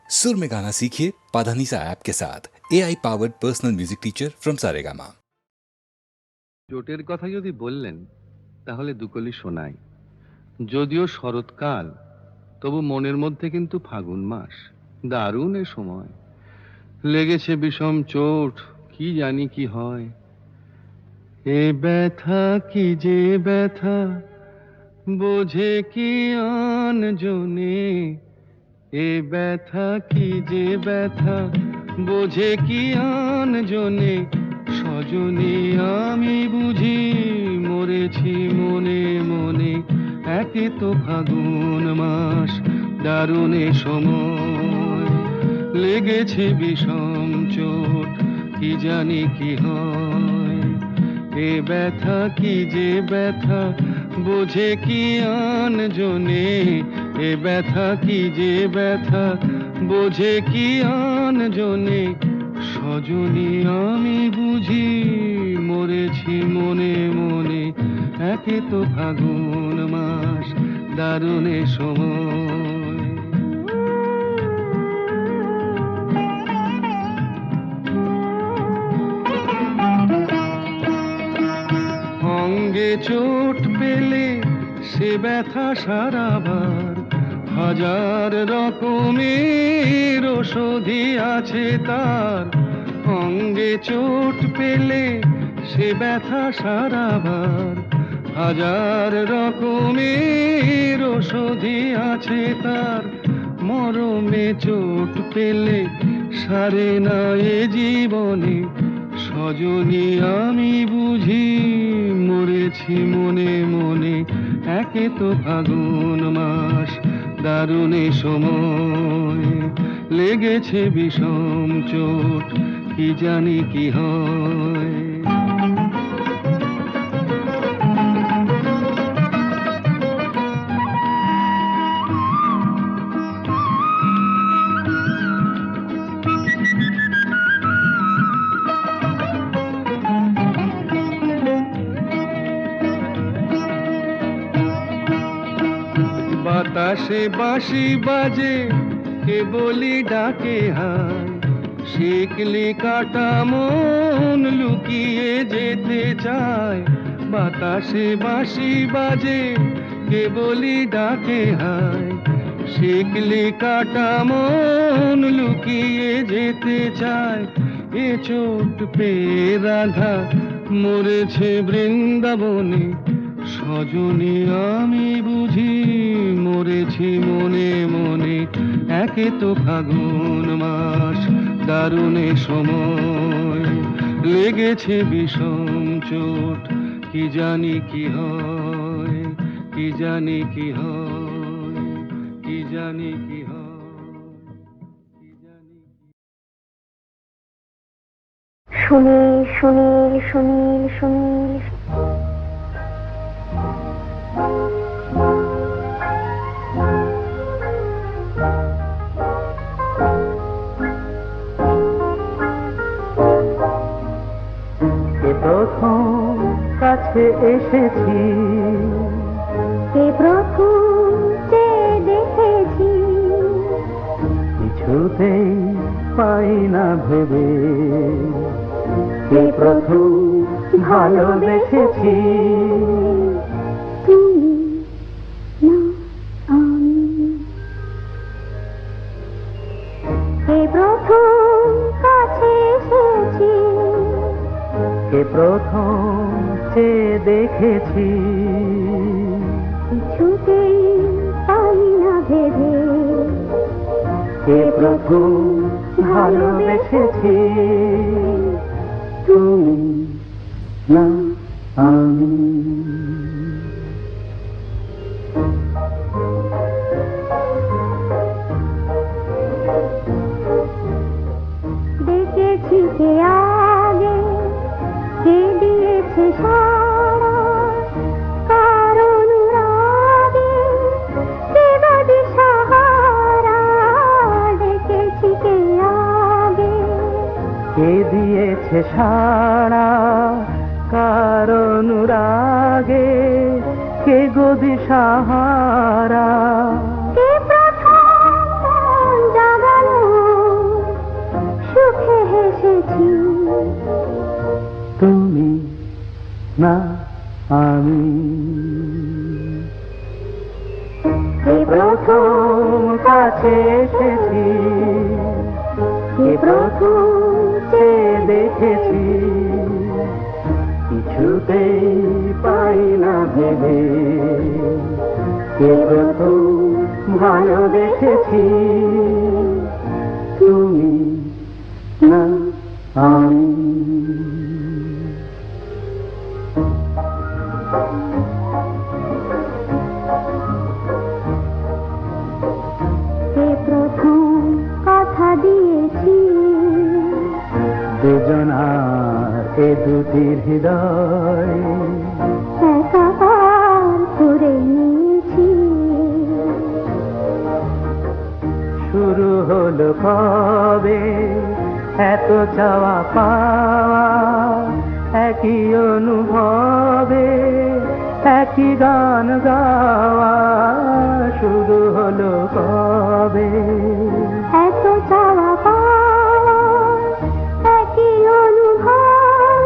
सुर में गाना सीखिए पाधानीसा ऐप के साथ AI powered personal music teacher from Saregama. চোটের কথা যদি বললেন তাহলে দুকলি শোনাই। যদিও শরৎকাল, তবু মনের মধ্যে কিন্তু ফাগুন মাস। দারুণ এ সময়, লেগেছে বিষম চোট, কি জানি কি হয়। এ ব্যথা কি যে ব্যথা, বোঝে কি আন জনে। এ ব্যথা কি যে ব্যথা, বোঝে কি আন জনে। সজনী আমি বুঝি মরেছি মনে মনে। একে তো ফাগুন মাস, দারুণ এ সময়, লেগেছে বিষম চোট, কি জানি কি হয়। এ ব্যথা কি যে ব্যথা, বোঝে কি আন জনে। এ ব্যথা কি যে ব্যথা, বোঝে কি আন জনে। সজনী আমি বুঝি মরেছি মনে মনে। একে তো ফাগুন মাস, দারুণ এ সময়। অঙ্গে চোট পেলে সে ব্যথা সারাবার, হাজার রকমের ওষুধি আছে তার। অঙ্গে চোট পেলে সে ব্যথা সারাবার, হাজার রকমের ওষুধি আছে তার। মরমে চোট পেলে সারে না এ জীবনে। সজনী আমি বুঝি মরেছি মনে মনে। একে তো ফাগুন মাস, দারুণ এ সময়, লেগেছে বিষম চোট, কি জানি কি হয়। বাতাসে বাঁশি বাজে, কে বলি ডাকে হায়। শিকলি কাটা মন লুকিয়ে যেতে চায়। বাতাসে বাঁশি বাজে, কে বলি ডাকে হায়। শিকলি কাটা মন লুকিয়ে যেতে চায়। এ চোট পেয়ে রাধা মরেছে বৃন্দাবনে। সজনী আমি বুঝি মরেছি মনে মনে। একে তো ফাগুন মাস, দারুণ এ সময়, লেগেছে বিষম চোট, কি জানি কি হয়। কি জানি কি হয়, কি জানি কি হয়, কি জানি কি। সুনীল সুনীল সুনীল সুনীল প্রথম কাছে এসেছি, কে প্রথম চেয়ে দেখেছি। কিছুতেই পাই না ভেবে, কে প্রথম ভালোবেসেছি। তুমি না আমি, কে প্রথম কাছে এসেছি। কে প্রথম চেয়ে দেখেছি, কিছুতেই পাই না ভেবে, কে প্রথম ভালোবেসেছি। তুমি না আমি। দেখেছি কে আগে, কে দিয়েছে সাড়া, কার অনুরাগে কে বা দিশাহারা। দেখেছি কে আগে, কে দিয়েছে সাড়া, কার অনুরাগে কে গো দিশাহারা। কে প্রথম জাগালো না আমি। এই প্রথম কাছে এসেছি, এই প্রথম চেয়ে দেখেছি, কিছুতেই পাই না ভেবে, এই প্রথম ভালোবেসেছি, তুমি না আমি। প্রথম কথা দিয়েছি দুজনার এ দুটি হৃদয় একাকার করে নিয়েছি। শুরু হলো কবে এত চাওয়া পাওয়া, একই অনুভবে একই গান গাওয়া। শুরু হলো কবে এত চাওয়া পাওয়া, একই অনুভব,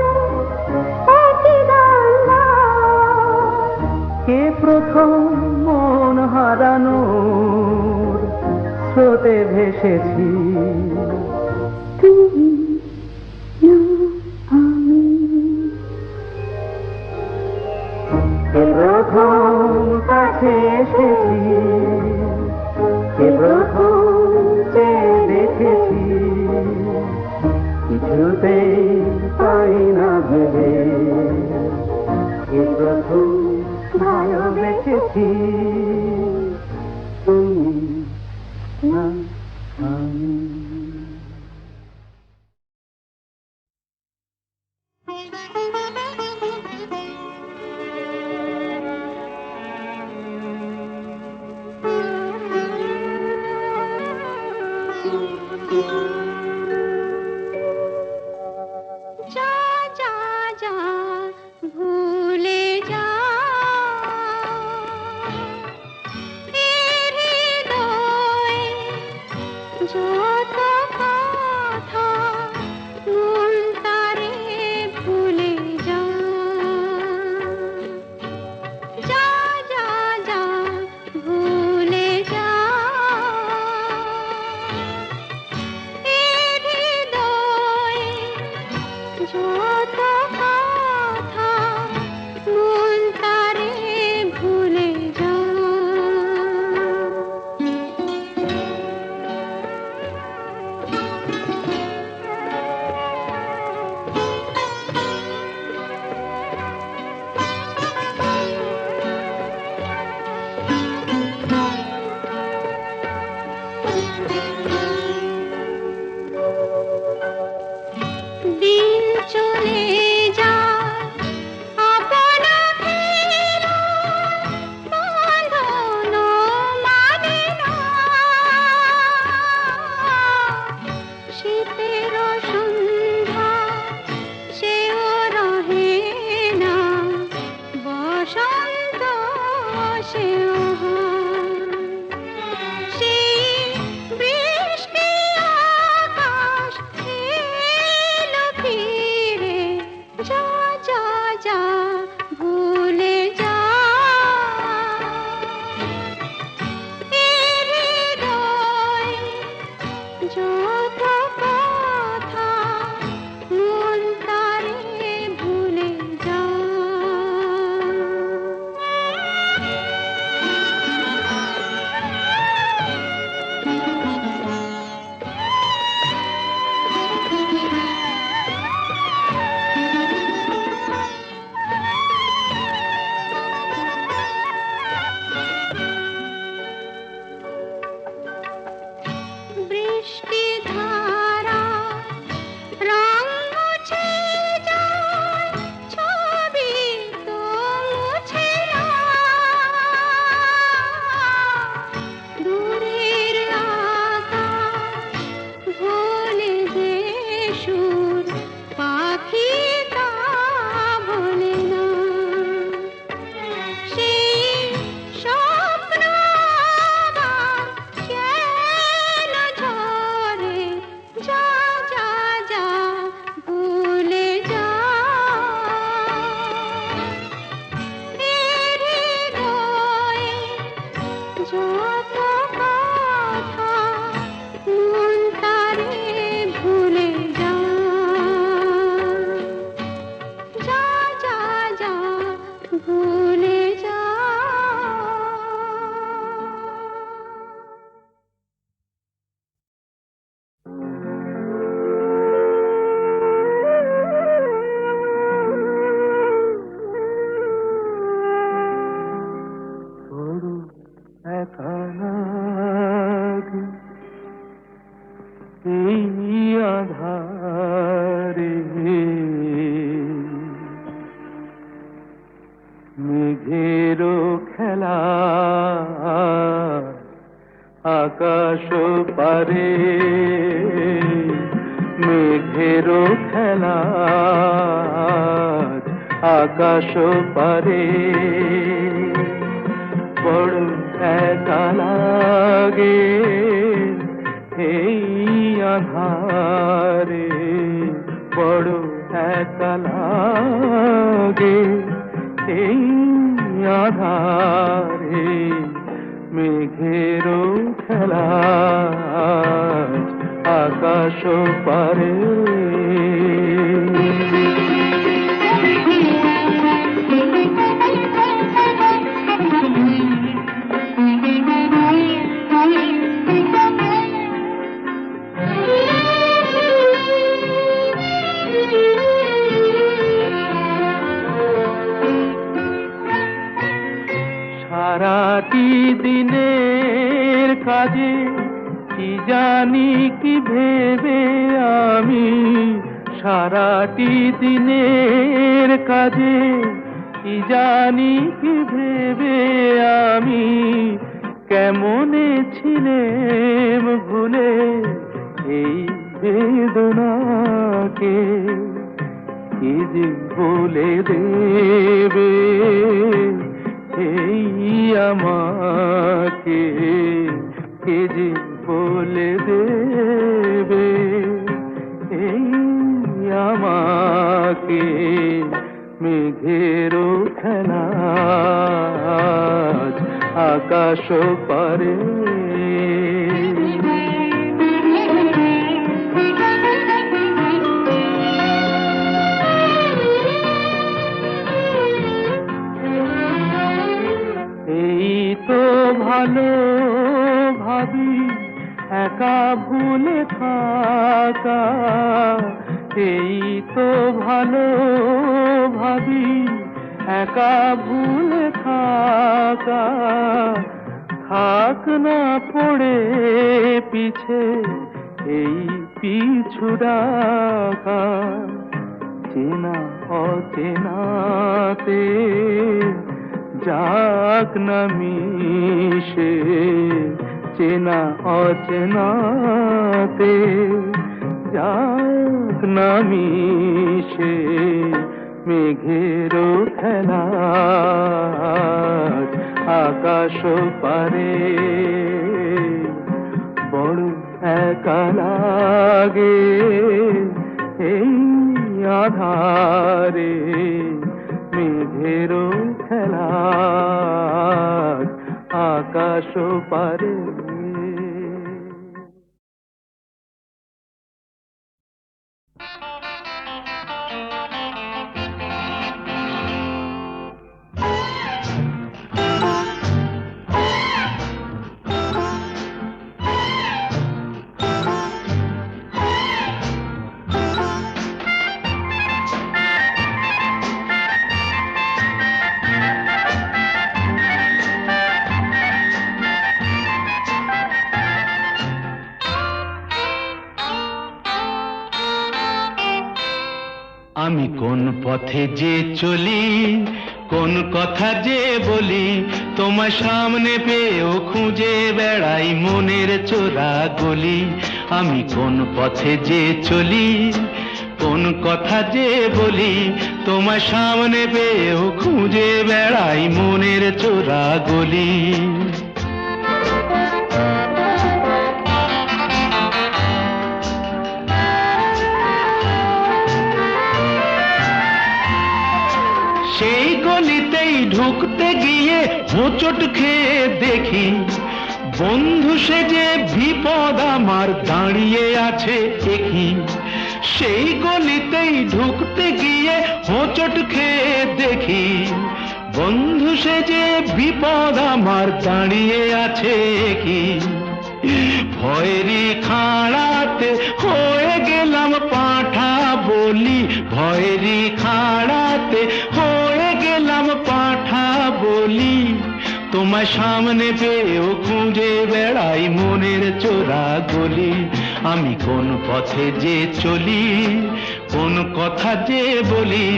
একই গান গাওয়া। কে প্রথম মন হারানোর স্রোতে ভেসেছি, তুমি না আমি। কে প্রথম কাছে এসেছি, কে প্রথম চেয়ে দেখেছি, কিছুতেই পাই না ভেবে, কে প্রথম ভালোবেসেছি, তুমি না আমি। যা যা যা ভুলে যা, এ হৃদয়ে যত কথা মন তারে ভুলে যা। যা যা যা ভুলে যা, এ হৃদয়ে যত কথা মন তারে ভুলে যা। দিন চলে যায় আপনা ফেরা, বাঁধন মানে না। শীতের সন্ধ্যা সেও রহে না, বসন্ত সেও হয়। সেই বৃষ্টি আকাশ এলো ফিরে, যা যা যা ভুলে যা। এ হৃদয়ে যত কথা মন তারে ভুলে যা। বৃষ্টি ধারা রং মুছে যায়, ছবি তো মুছে না। দূরের আকাশ ভোলে যে সুর, পাখি তা ভোলে না। সেই স্বপ্ন আবার কেন ঝরে, এই আধারে মেঘেরও খেলা আকাশ পারে মেঘেরও খেলা আকাশ পারে বড় একা লাগে এই আধারে বড় একা লাগে এই আধারে মেঘেরও খেলা আকাশ পারে সারাটি দিনের কাজে কি জানি কি ভেবে আমি সারাটি দিনের কাজে কি জানি কি ভেবে আমি কেমনে ছিলেম ভুলে এই বেদনাকে কি যে বলে দেবে এই আমাকে কে যে বলে দেবে এই আমাকে মেঘেরও খেলা আকাশ পারে ভালো ভাবি একা ভুলে থাকা এই তো ভালো ভাবি একা ভুলে থাকা থাক না পড়ে পিছে এই পিছু ডাকা চেনা অচেনাতে যাক না মিশে চেনা অচেনাতে যাক না মিশে মেঘেরও খেলা আকাশ পারে বড় একা লাগে এই আধারে মেঘেরও খেলা আকাশ পারে আমি কোন পথে যে চলি কোন কথা যে বলি তোমার সামনে পেয়েও খুঁজে বেড়াই মনের চোরা গলি আমি কোন পথে যে চলি কোন কথা যে বলি তোমার সামনে পেয়েও খুঁজে বেড়াই মনের চোরা গলি সেই গলিতেই ঢুকতে গিয়ে হোঁচট খেয়ে দেখি বন্ধু সেজে বিপদ আমার দাঁড়িয়ে আছে একই সেই গলিতেই ঢুকতে গিয়ে হোঁচট খেয়ে দেখি বন্ধু সেজে বিপদ আমার দাঁড়িয়ে আছে কি ভয়েরই খাড়াতে হয়ে গেলাম পাঁঠা বলি ভয়েরই খাড়াতে হয়ে গেলাম পাঁঠা বলি তোমার সামনে পেয়েও খুঁজে বেড়াই মনের চোরা গলি। আমি কোন পথে যে চলি, কোন কথা যে বলি,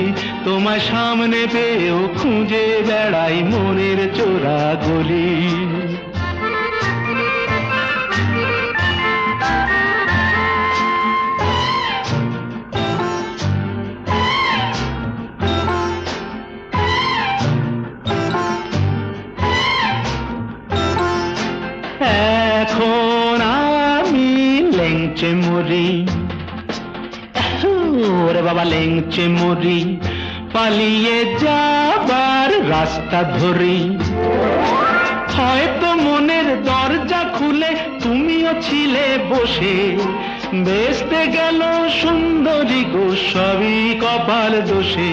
তোমার সামনে পেয়েও খুঁজে বেড়াই মনের চোরা গলি। এখন আমি লেংচে মরি, ওরে বাবা লেংচে মরি, পালিয়ে যাবার রাস্তা ধরি। হয়তো মনের দরজা খুলে তুমিও ছিলে বসে, বেসতে গেল সুন্দরী গো সবই কপাল দোষে।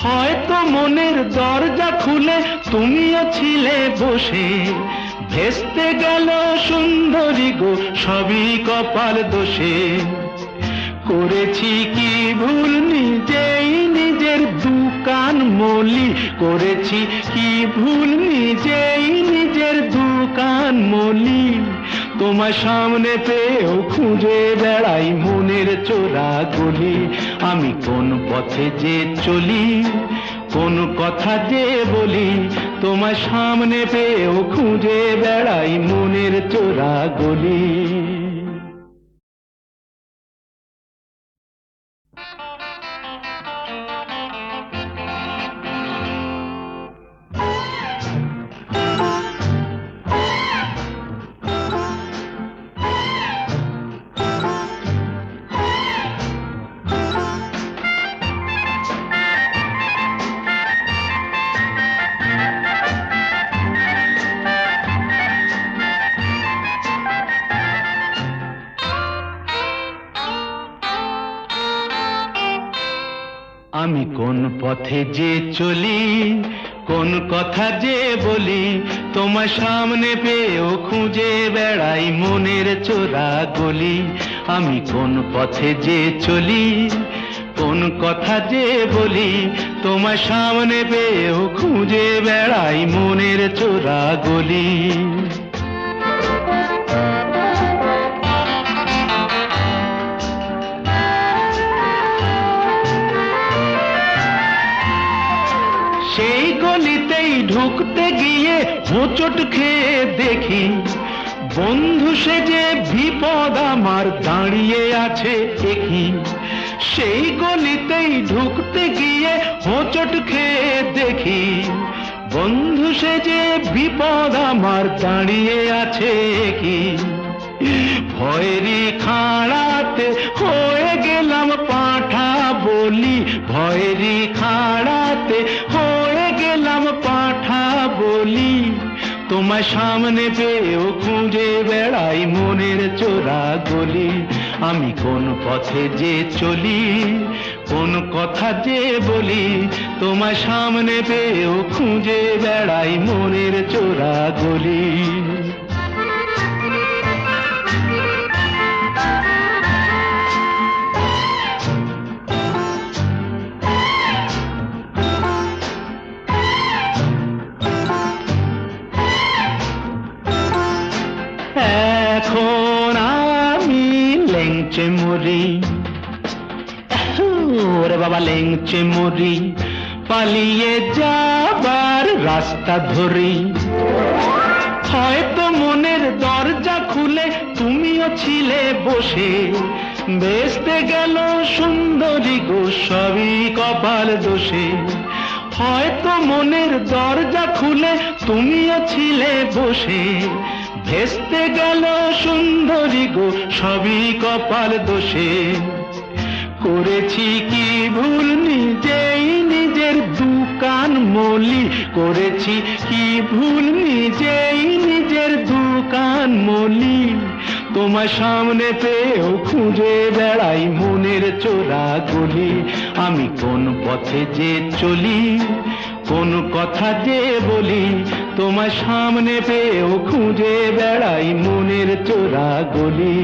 হয়তো মনের দরজা খুলে তুমিও ছিলে বসে, ভেস্তে গেল সুন্দরী গো সবই কপাল দোষে। করেছি কি ভুল নিজেই নিজের দোকান মলি, করেছি কি ভুল নিজেই নিজের দোকান মলি। তোমার সামনে পেয়েও খুঁজে বেড়াই মনের চোরা গলি। আমি কোন পথে যে চলি, কোন কথা যে বলি, তোমার সামনে পেয়েও খুঁজে বেড়াই মনের চোরা গলি। আমি কোন পথে যে চলি, কোন কথা যে বলি, তোমার সামনে পেয়েও খুঁজে বেড়াই মনের চোরা গলি। আমি কোন পথে যে চলি, কোন কথা যে বলি, তোমার সামনে পেয়েও খুঁজে বেড়াই মনের চোরা গলি। সেই গলিতেই ঢুকতে গিয়ে হোঁচট খেয়ে দেখি, বন্ধু সেজে বিপদ আমার দাঁড়িয়ে আছে একই। সেই গলিতেই ঢুকতে গিয়ে হোঁচট খেয়ে দেখি, বন্ধু সেজে বিপদ আমার দাঁড়িয়ে আছে কি। ভয়েরই খাড়াতে হয়ে গেলাম পাঁঠা বলি, ভয়েরই খাড়াতে হয়ে গেলাম পাঁঠা বলি। তোমার সামনে পেয়েও খুঁজে বেড়াই মনের চোরা গলি। আমি কোন পথে যে চলি, কোন কথা যে বলি, তোমার সামনে পেয়েও খুঁজে বেড়াই মনের চোরা গলি। এখন আমি লেংচে মরি, ওরে বাবা লেংচে মরি, পালিয়ে যাবার রাস্তা ধরি। হয়তো মনের দরজা খুলে তুমিও ছিলে বসে, বেসতে গেল সুন্দরী গো সবই কপাল দোষে। হয়তো মনের দরজা খুলে তুমিও ছিলে বসে, ভেস্তে গেল সুন্দরী গো সবই কপাল দোষে। করেছি কি ভুল নিজেই নিজের দোকান মলি, করেছি কি ভুল নিজেই নিজের দোকান মলি। তোমার সামনে পেয়েও খুঁজে বেড়াই মনের চোরা গলি। আমি কোন পথে যে চলি, কোন কথা যে বলি, তোমার সামনে পেয়েও খুঁজে বেড়াই মনের চোরা গলি।